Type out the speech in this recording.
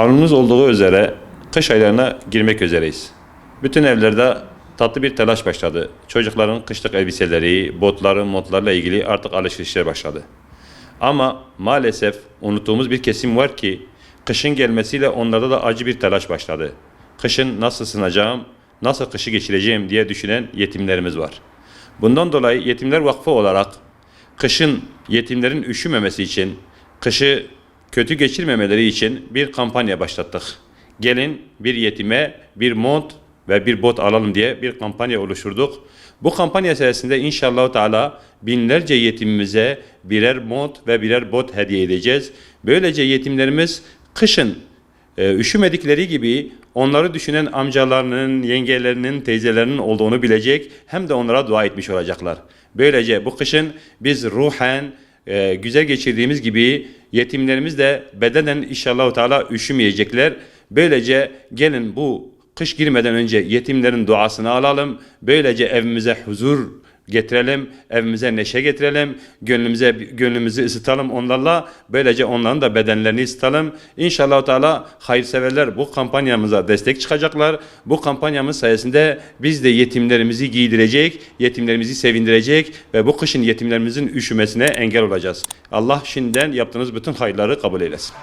Malumunuz olduğu üzere kış aylarına girmek üzereyiz. Bütün evlerde tatlı bir telaş başladı. Çocukların kışlık elbiseleri, botları, montlarla ilgili artık alışverişler başladı. Ama maalesef unuttuğumuz bir kesim var ki kışın gelmesiyle onlarda da acı bir telaş başladı. Kışın nasıl sınacağım, nasıl kışı geçireceğim diye düşünen yetimlerimiz var. Bundan dolayı Yetimler Vakfı olarak kışın yetimlerin üşümemesi için, kışı kötü geçirmemeleri için bir kampanya başlattık. Gelin bir yetime bir mont ve bir bot alalım diye bir kampanya oluşturduk. Bu kampanya sayesinde inşallah Teala binlerce yetimimize birer mont ve birer bot hediye edeceğiz. Böylece yetimlerimiz kışın üşümedikleri gibi onları düşünen amcalarının, yengelerinin, teyzelerinin olduğunu bilecek, hem de onlara dua etmiş olacaklar. Böylece bu kışın biz ruhen güzel geçirdiğimiz gibi yetimlerimiz de bedenen inşallah Teala üşümeyecekler. Böylece gelin bu kış girmeden önce yetimlerin duasını alalım. Böylece evimize huzur getirelim, evimize neşe getirelim, gönlümüzü ısıtalım onlarla. Böylece onların da bedenlerini ısıtalım. İnşallah Teala hayırseverler bu kampanyamıza destek çıkacaklar. Bu kampanyamız sayesinde biz de yetimlerimizi giydirecek, yetimlerimizi sevindirecek ve bu kışın yetimlerimizin üşümesine engel olacağız. Allah şimdiden yaptığınız bütün hayırları kabul eylesin.